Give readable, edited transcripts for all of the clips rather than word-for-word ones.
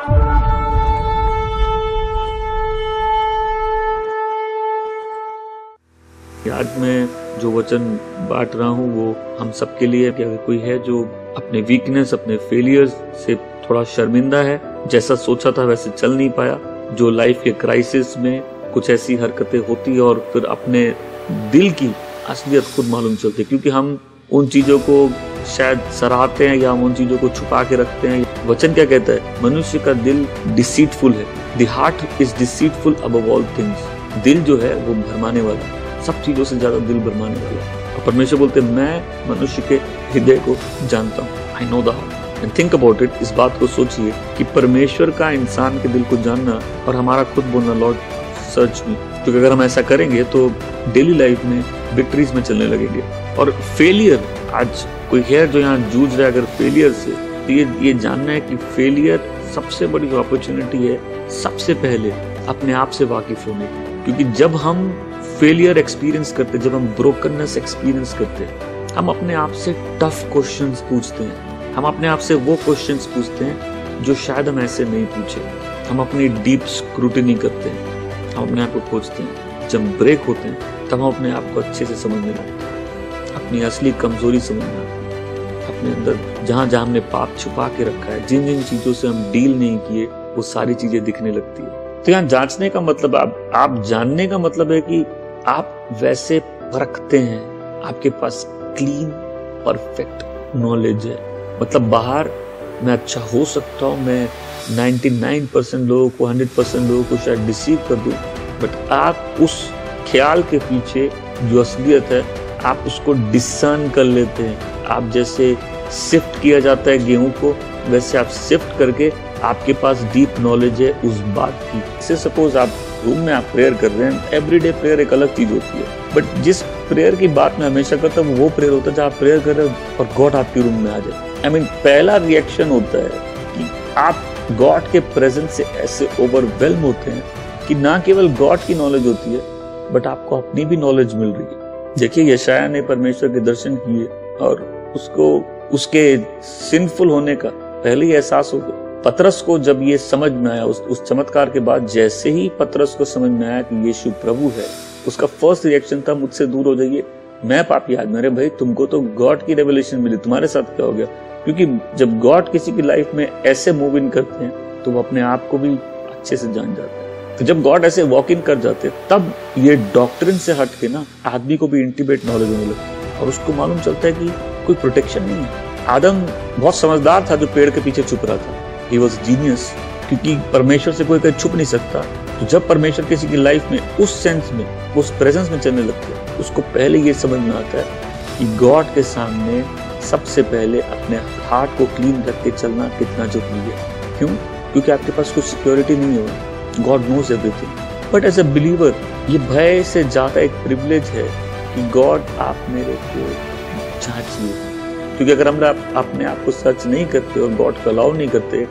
आज मैं जो वचन बांट रहा हूँ वो हम सबके लिए, कि अगर कोई है जो अपने वीकनेस, अपने फेलियर्स से थोड़ा शर्मिंदा है, जैसा सोचा था वैसे चल नहीं पाया, जो लाइफ के क्राइसिस में कुछ ऐसी हरकतें होती है और फिर अपने दिल की असलियत खुद मालूम चलती है, क्योंकि हम उन चीजों को शायद सराहते हैं या हम उन चीजों को छुपा के रखते हैं। वचन क्या कहता है? मनुष्य का दिल डिसीटफुल है, the heart is deceitful above all things. दिल जो है वो भरमाने वाला है, सब चीजों से ज्यादा दिल भरमाने वाला है। और परमेश्वर बोलते हैं मैं मनुष्य के हृदय को जानता हूँ, I know the heart. And think about it, इस बात को सोचिए कि परमेश्वर का इंसान के दिल को जानना और हमारा खुद बोलना, लॉर्ड सर्च मी। क्योंकि अगर हम ऐसा करेंगे तो डेली लाइफ में विक्ट्रीज में चलने लगेंगे। और फेलियर, आज कोई है जो यहाँ जूझ रहा है अगर फेलियर से, तो ये जानना है कि फेलियर सबसे बड़ी अपॉर्चुनिटी है सबसे पहले अपने आप से वाकिफ होने की। क्योंकि जब हम फेलियर एक्सपीरियंस करते, जब हम ब्रोकननेस एक्सपीरियंस करते, हम अपने आप से टफ क्वेश्चंस पूछते हैं, हम अपने आप से वो क्वेश्चंस पूछते हैं जो शायद हम ऐसे नहीं पूछे। हम अपनी डीप स्क्रूटिनी करते हैं, हम अपने आप को खोजते हैं। जब ब्रेक होते हैं तब हम अपने आप को अच्छे से समझने लगते हैं, अपनी असली कमजोरी समझना, अपने अंदर जहां जहां हमने पाप छुपा के रखा है, जिन जिन चीजों से हम डील नहीं किए, वो सारी चीजें दिखने लगती है। तो यहाँ जांचने का मतलब, आप जानने का मतलब है कि आप वैसे परखते हैं, आपके पास क्लीन परफेक्ट नॉलेज है। मतलब बाहर मैं अच्छा हो सकता हूँ, मैं 99% लोगों को, 100% लोगों को शायद डिसीव कर दूं, बट आप उस ख्याल के पीछे जो असलियत है आप उसको डिसर्न कर लेते हैं। आप जैसे सिफ्ट किया जाता है गेहूं को, वैसे आप सिफ्ट करके आपके पास डीप नॉलेज है उस बात की। जैसे सपोज आप रूम में आप प्रेयर कर रहे हैं, एवरीडे प्रेयर एक अलग चीज होती है, बट जिस प्रेयर की बात मैं हमेशा करता हूँ वो प्रेयर होता है जब आप प्रेयर कर रहे हो और गॉड आपके रूम में आ जाए। आई मीन पहला रिएक्शन होता है कि आप गॉड के प्रेजेंस से ऐसे ओवरवेल्म होते हैं कि ना केवल गॉड की नॉलेज होती है बट आपको अपनी भी नॉलेज मिल रही है। देखिए यशायाह ने परमेश्वर के दर्शन किए और उसको उसके सिंफुल होने का पहले ही एहसास हो गया। पतरस को जब ये समझ में आया, उस चमत्कार के बाद जैसे ही पतरस को समझ में आया कि यीशु प्रभु है, उसका फर्स्ट रिएक्शन था मुझसे दूर हो जाइए, मैं पापी आदमी। अरे भाई तुमको तो गॉड की रेवलेशन मिली, तुम्हारे साथ क्या हो गया? क्योंकि जब गॉड किसी की लाइफ में ऐसे मूव इन करते हैं तो वो अपने आप को भी अच्छे से जान जाते हैं। तो जब गॉड ऐसे वॉक इन कर जाते हैं तब ये डॉक्ट्रिन से हट के ना आदमी को भी इंटीमेट नॉलेज होने लगती है और उसको मालूम चलता है कि कोई प्रोटेक्शन नहीं है। आदम बहुत समझदार था जो पेड़ के पीछे छुप रहा था, ही वॉज जीनियस, क्योंकि परमेश्वर से कोई कहीं छुप नहीं सकता। तो जब परमेश्वर किसी की लाइफ में उस सेंस में, उस प्रेजेंस में चलने लगते हैं, उसको पहले ये समझ में आता है कि गॉड के सामने सबसे पहले अपने हार्ट को क्लीन रख के चलना कितना जरूरी है। क्यों? क्योंकि आपके पास कुछ सिक्योरिटी नहीं होगा, God knows everything. But as a believer ये भय से ज्यादा एक प्रिविलेज है कि गॉड आप मेरे को जांचिए। क्योंकि अगर हम अपने आप को सर्च नहीं करते और गॉड को अलाउ नहीं करते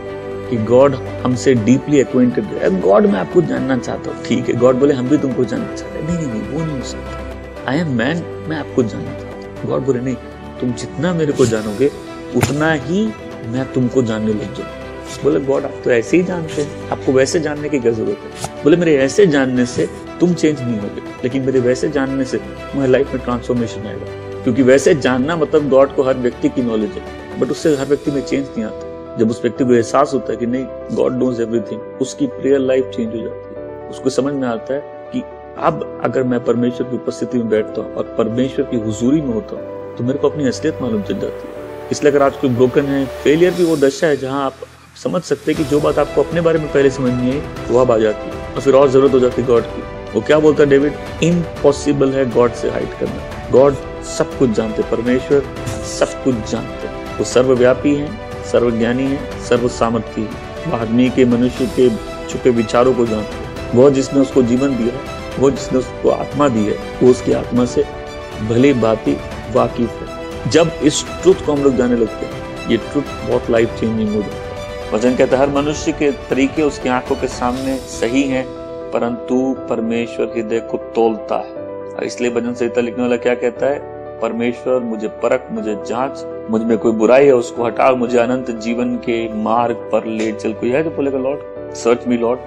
कि गॉड हमसे डीपली एक्वेंटेड है, गॉड मैं आपको जानना चाहता हूँ, ठीक है, गॉड बोले हम भी तुमको जानना चाहते हैं, नहीं वो नहीं हो सकता। आई एम मैन, मैं आपको जानना चाहता हूँ। गॉड बोले नहीं, तुम जितना मेरे को जानोगे उतना ही मैं तुमको जानने लग जाऊँ। बोले गॉड आप तो ऐसे ही जानते हैं, आपको वैसे जानने की क्या जरूरत है? बोले मेरे ऐसे जानने से तुम चेंज नहीं होगे, लेकिन मेरे वैसे जानने से तुम्हारी लाइफ में ट्रांसफॉर्मेशन आएगा। क्योंकि वैसे जानना मतलब गॉड को हर व्यक्ति की नॉलेज है, बट उससे हर व्यक्ति में चेंज नहीं आता। जब उस व्यक्ति को एहसास होता है कि नहीं गॉड नोज एवरीथिंग, उसकी प्रेयर लाइफ चेंज हो जाती है। उसको समझ में आता है कि अब अगर मैं परमेश्वर की उपस्थिति में बैठता हूँ और परमेश्वर की हुजूरी में होता हूँ तो मेरे को अपनी असलियत मालूम चल जाती है। इसलिए अगर आज कोई ब्रोकन है, फेलियर भी वो दशा है जहाँ आप समझ सकते हैं कि जो बात आपको अपने बारे में पहले समझ नहीं आई वो अब आ जाती है और फिर और जरूरत हो जाती है गॉड की। वो क्या बोलता है डेविड? इम्पॉसिबल है गॉड से हाइड करना। गॉड सब कुछ जानते, परमेश्वर सब कुछ जानते, वो सर्वव्यापी है, सर्वज्ञानी है, सर्व सामर्थी है। वो आदमी के, मनुष्य के छुपे विचारों को जानते हैं। वो जिसने उसको जीवन दिया है, वो जिसने उसको आत्मा दी है, वो उसकी आत्मा से भली भांति वाकिफ है। जब इस ट्रुथ को हम लोग जानने लगते हैं, ये ट्रुथ बहुत लाइफ चेंजिंग हो जाता है। वचन कहता है हर मनुष्य के तरीके उसकी आंखों के सामने सही हैं, परंतु परमेश्वर हृदय को तोलता है। और इसलिए भजन संहिता लिखने वाला क्या कहता है? परमेश्वर मुझे परख, मुझे जांच, मुझ में कोई बुराई है उसको हटा, मुझे अनंत जीवन के मार्ग पर ले चल। कोई है जो बोलेगा लॉर्ड सर्च मी लॉर्ड,